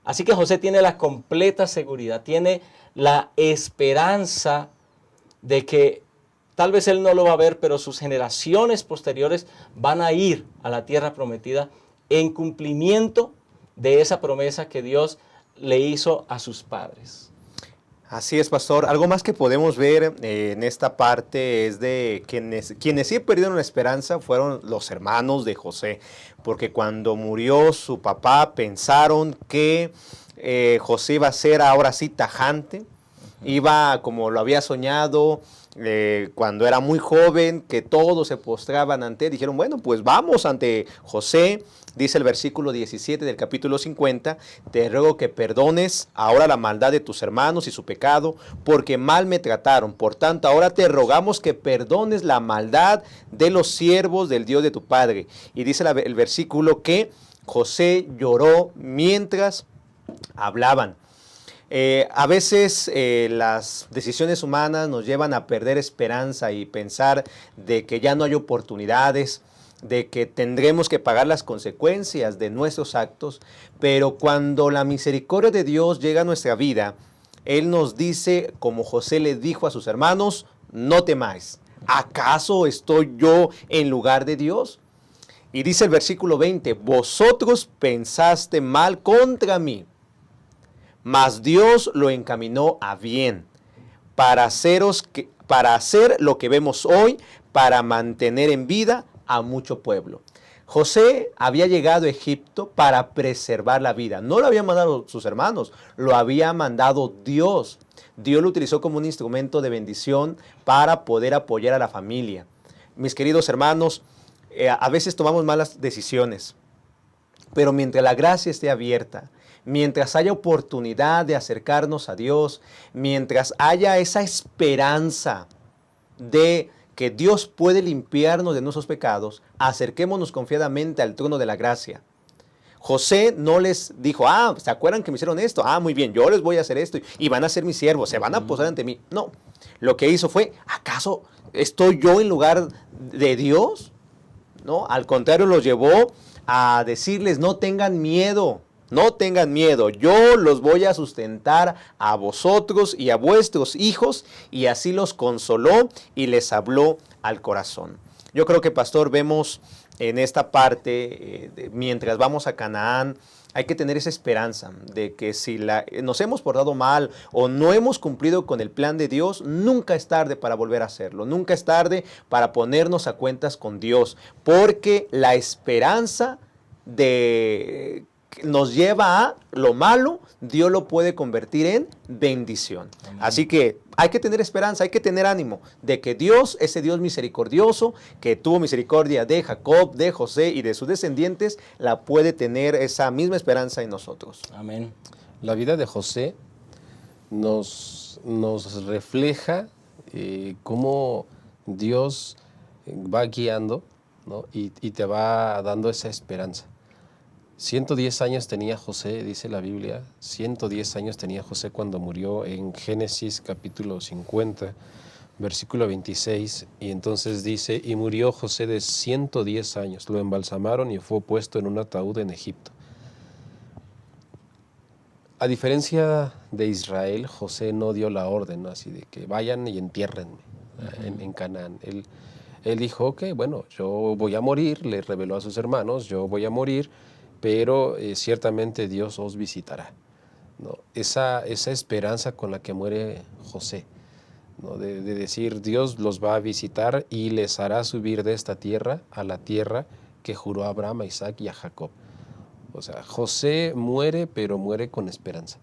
Así que José tiene la completa seguridad, tiene la esperanza de que tal vez él no lo va a ver, pero sus generaciones posteriores van a ir a la tierra prometida en cumplimiento de esa promesa que Dios le hizo a sus padres. Así es, pastor. Algo más que podemos ver en esta parte es de quienes sí perdieron la esperanza fueron los hermanos de José, porque cuando murió su papá pensaron que José iba a ser ahora sí tajante, iba como lo había soñado cuando era muy joven, que todos se postraban ante él. Dijeron: bueno, pues vamos ante José. Dice el versículo 17 del capítulo 50, te ruego que perdones ahora la maldad de tus hermanos y su pecado, porque mal me trataron. Por tanto, ahora te rogamos que perdones la maldad de los siervos del Dios de tu padre. Y dice el versículo que José lloró mientras hablaban. A veces las decisiones humanas nos llevan a perder esperanza y pensar de que ya no hay oportunidades, de que tendremos que pagar las consecuencias de nuestros actos, pero cuando la misericordia de Dios llega a nuestra vida, Él nos dice, como José le dijo a sus hermanos: no temáis, ¿acaso estoy yo en lugar de Dios? Y dice el versículo 20, vosotros pensaste mal contra mí, mas Dios lo encaminó a bien, para hacer lo que vemos hoy, para mantener en vida a mucho pueblo. José había llegado a Egipto para preservar la vida. No lo habían mandado sus hermanos, lo había mandado Dios. Dios lo utilizó como un instrumento de bendición para poder apoyar a la familia. Mis queridos hermanos, a veces tomamos malas decisiones, pero mientras la gracia esté abierta, mientras haya oportunidad de acercarnos a Dios, mientras haya esa esperanza de que Dios puede limpiarnos de nuestros pecados, acerquémonos confiadamente al trono de la gracia. José no les dijo, ¿se acuerdan que me hicieron esto? Muy bien, yo les voy a hacer esto y van a ser mis siervos, se van a posar ante mí. No, lo que hizo fue, ¿acaso estoy yo en lugar de Dios? No, al contrario, los llevó a decirles, no tengan miedo. No tengan miedo, yo los voy a sustentar a vosotros y a vuestros hijos, y así los consoló y les habló al corazón. Yo creo que, pastor, vemos en esta parte, mientras vamos a Canaán, hay que tener esa esperanza de que si nos hemos portado mal o no hemos cumplido con el plan de Dios, nunca es tarde para volver a hacerlo, nunca es tarde para ponernos a cuentas con Dios, porque la esperanza nos lleva a lo malo, Dios lo puede convertir en bendición. Amén. Así que hay que tener esperanza, hay que tener ánimo de que Dios, ese Dios misericordioso, que tuvo misericordia de Jacob, de José y de sus descendientes, la puede tener esa misma esperanza en nosotros. Amén. La vida de José nos refleja cómo Dios va guiando, ¿no? y te va dando esa esperanza. 110 años tenía José, dice la Biblia, 110 años tenía José cuando murió en Génesis capítulo 50, versículo 26, y entonces dice, y murió José de 110 años, lo embalsamaron y fue puesto en un ataúd en Egipto. A diferencia de Israel, José no dio la orden, ¿no? Así de que vayan y entiérrenme en Canaán. Él dijo, ok, bueno, yo voy a morir, le reveló a sus hermanos, yo voy a morir, pero ciertamente Dios os visitará, ¿no? Esa esperanza con la que muere José, ¿no? De decir, Dios los va a visitar y les hará subir de esta tierra a la tierra que juró a Abraham, a Isaac y a Jacob. O sea, José muere, pero muere con esperanza.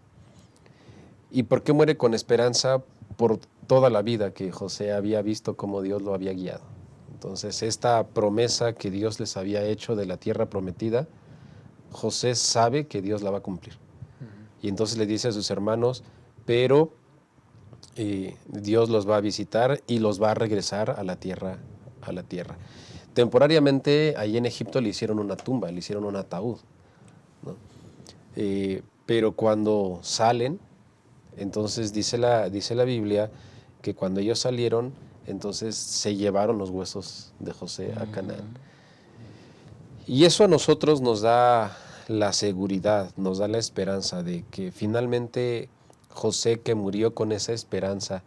¿Y por qué muere con esperanza? Por toda la vida que José había visto cómo Dios lo había guiado. Entonces, esta promesa que Dios les había hecho de la tierra prometida, José sabe que Dios la va a cumplir. Y entonces le dice a sus hermanos, pero Dios los va a visitar y los va a regresar a la tierra. Temporariamente, ahí en Egipto le hicieron una tumba, le hicieron un ataúd, ¿no? Pero cuando salen, entonces dice la Biblia que cuando ellos salieron, entonces se llevaron los huesos de José a Canaán. Y eso a nosotros nos da la seguridad, nos da la esperanza de que finalmente José, que murió con esa esperanza,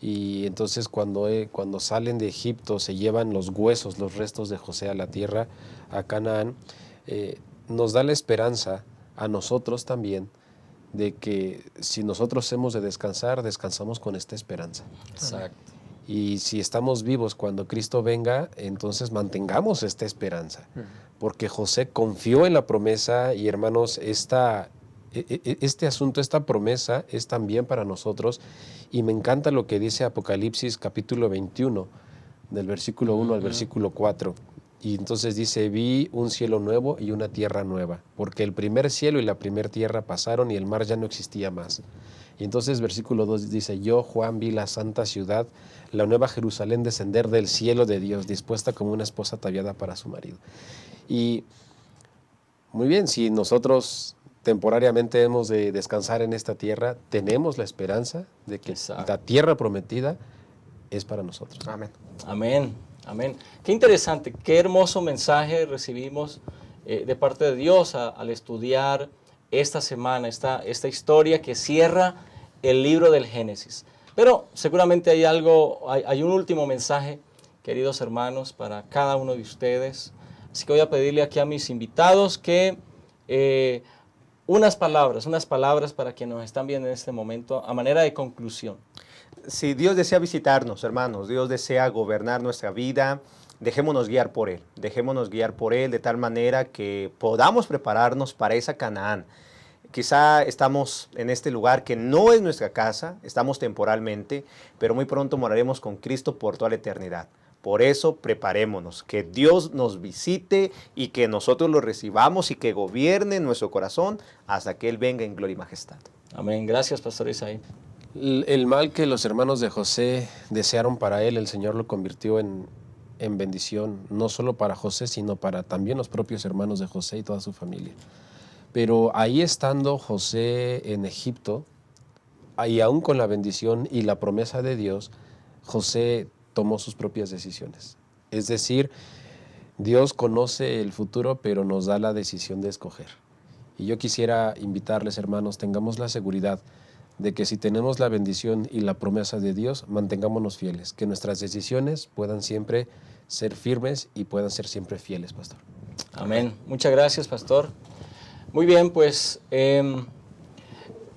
y entonces cuando salen de Egipto se llevan los huesos, los restos de José a la tierra, a Canaán, nos da la esperanza a nosotros también de que si nosotros hemos de descansar, descansamos con esta esperanza. Exacto. Y si estamos vivos cuando Cristo venga, entonces mantengamos esta esperanza. Porque José confió en la promesa y, hermanos, este asunto, esta promesa es también para nosotros. Y me encanta lo que dice Apocalipsis capítulo 21, del versículo 1 al versículo 4. Y entonces dice, vi un cielo nuevo y una tierra nueva, porque el primer cielo y la primera tierra pasaron y el mar ya no existía más. Y entonces versículo 2 dice, yo, Juan, vi la santa ciudad, la nueva Jerusalén, descender del cielo de Dios, dispuesta como una esposa ataviada para su marido. Y muy bien, si nosotros temporariamente hemos de descansar en esta tierra, tenemos la esperanza de que la tierra prometida es para nosotros. Amén. Amén. Amén. Qué interesante, qué hermoso mensaje recibimos de parte de Dios al estudiar esta semana, esta historia que cierra el libro del Génesis. Pero seguramente hay un último mensaje, queridos hermanos, para cada uno de ustedes. Así que voy a pedirle aquí a mis invitados que unas palabras para quienes nos están viendo en este momento, a manera de conclusión. Si Dios desea visitarnos, hermanos, Dios desea gobernar nuestra vida, dejémonos guiar por Él. Dejémonos guiar por Él de tal manera que podamos prepararnos para esa Canaán. Quizá estamos en este lugar que no es nuestra casa, estamos temporalmente, pero muy pronto moraremos con Cristo por toda la eternidad. Por eso preparémonos, que Dios nos visite y que nosotros lo recibamos y que gobierne nuestro corazón hasta que Él venga en gloria y majestad. Amén. Gracias, Pastor Isaí. El mal que los hermanos de José desearon para él, el Señor lo convirtió en bendición, no solo para José, sino para también los propios hermanos de José y toda su familia. Pero ahí estando José en Egipto, y aún con la bendición y la promesa de Dios, José tomó sus propias decisiones. Es decir, Dios conoce el futuro, pero nos da la decisión de escoger. Y yo quisiera invitarles, hermanos, tengamos la seguridad de que si tenemos la bendición y la promesa de Dios, mantengámonos fieles, que nuestras decisiones puedan siempre ser firmes y puedan ser siempre fieles, pastor. Amén. Muchas gracias, pastor. Muy bien, pues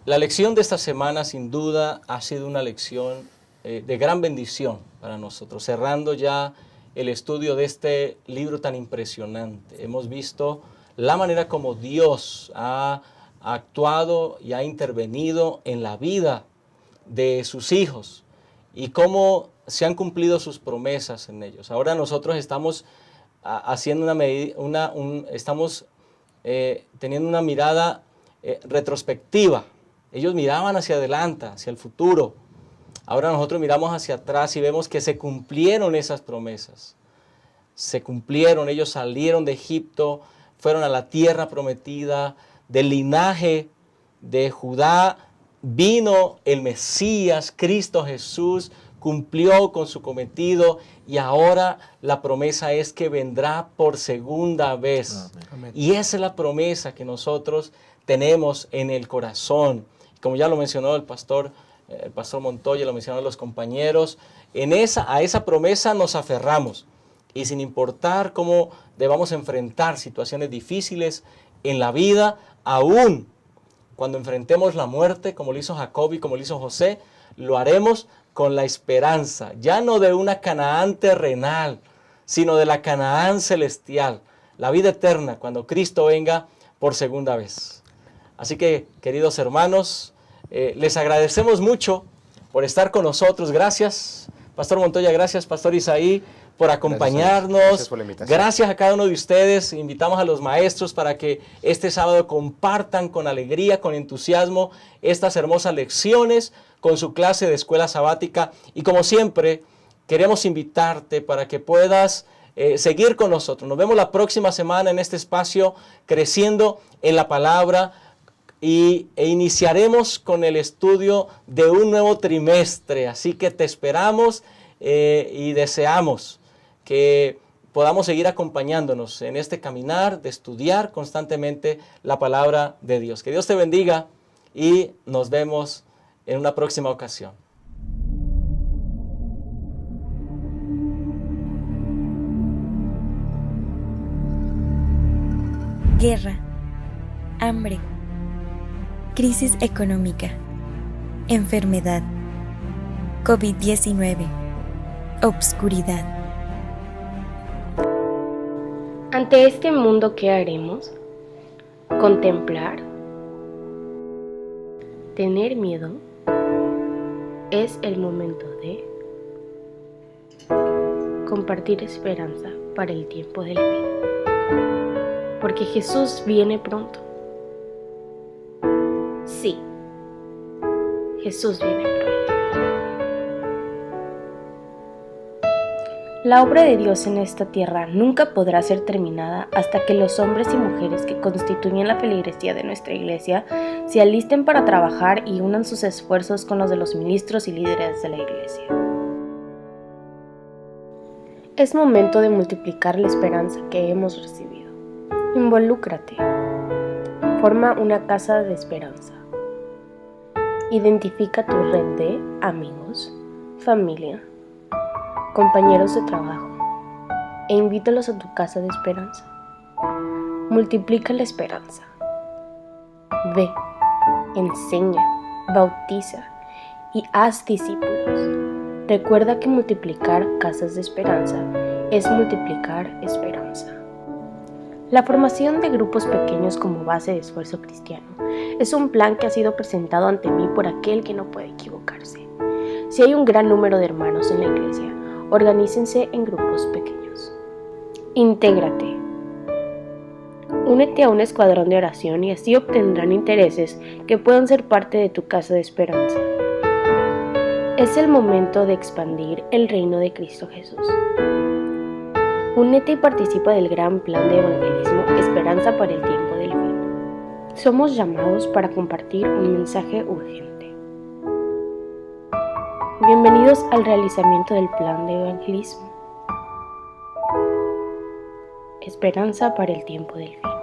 la lección de esta semana sin duda ha sido una lección de gran bendición para nosotros, cerrando ya el estudio de este libro tan impresionante. Hemos visto la manera como Dios ha actuado y ha intervenido en la vida de sus hijos y cómo se han cumplido sus promesas en ellos. Ahora nosotros estamos haciendo teniendo una mirada retrospectiva. Ellos miraban hacia adelante, hacia el futuro. Ahora nosotros miramos hacia atrás y vemos que se cumplieron esas promesas. Se cumplieron, ellos salieron de Egipto, fueron a la tierra prometida, del linaje de Judá vino el Mesías, Cristo Jesús, cumplió con su cometido y ahora la promesa es que vendrá por segunda vez. Amén. Y esa es la promesa que nosotros tenemos en el corazón. Como ya lo mencionó el pastor Montoya, lo mencionaron los compañeros, a esa promesa nos aferramos. Y sin importar cómo debamos enfrentar situaciones difíciles en la vida, aún cuando enfrentemos la muerte, como lo hizo Jacob y como lo hizo José, lo haremos con la esperanza, ya no de una Canaán terrenal, sino de la Canaán celestial, la vida eterna, cuando Cristo venga por segunda vez. Así que, queridos hermanos, les agradecemos mucho por estar con nosotros. Gracias, Pastor Montoya, gracias, Pastor Isaí, por acompañarnos. Gracias por la invitación. Gracias a cada uno de ustedes. Invitamos a los maestros para que este sábado compartan con alegría, con entusiasmo, estas hermosas lecciones con su clase de escuela sabática. Y como siempre, queremos invitarte para que puedas seguir con nosotros. Nos vemos la próxima semana en este espacio, creciendo en la palabra, e iniciaremos con el estudio de un nuevo trimestre. Así que te esperamos y deseamos que podamos seguir acompañándonos en este caminar de estudiar constantemente la palabra de Dios. Que Dios te bendiga y nos vemos en una próxima ocasión. Guerra, hambre, crisis económica, enfermedad, COVID-19, obscuridad. Ante este mundo, ¿qué haremos? ¿Contemplar? ¿Tener miedo? Es el momento de compartir esperanza para el tiempo del fin. Porque Jesús viene pronto. Sí, Jesús viene pronto. La obra de Dios en esta tierra nunca podrá ser terminada hasta que los hombres y mujeres que constituyen la feligresía de nuestra iglesia se alisten para trabajar y unan sus esfuerzos con los de los ministros y líderes de la iglesia. Es momento de multiplicar la esperanza que hemos recibido. Involúcrate. Forma una casa de esperanza. Identifica tu red de amigos, familia, compañeros de trabajo e invítalos a tu casa de esperanza. Multiplica la esperanza. Ve, enseña, bautiza y haz discípulos. Recuerda que multiplicar casas de esperanza es multiplicar esperanza. La formación de grupos pequeños como base de esfuerzo cristiano es un plan que ha sido presentado ante mí por aquel que no puede equivocarse. Si hay un gran número de hermanos en la iglesia, organícense en grupos pequeños. Intégrate. Únete a un escuadrón de oración y así obtendrán intereses que puedan ser parte de tu casa de esperanza. Es el momento de expandir el reino de Cristo Jesús. Únete y participa del gran plan de evangelismo Esperanza para el tiempo del fin. somos llamados para compartir un mensaje urgente. Bienvenidos al realizamiento del plan de evangelismo. Esperanza para el tiempo del fin.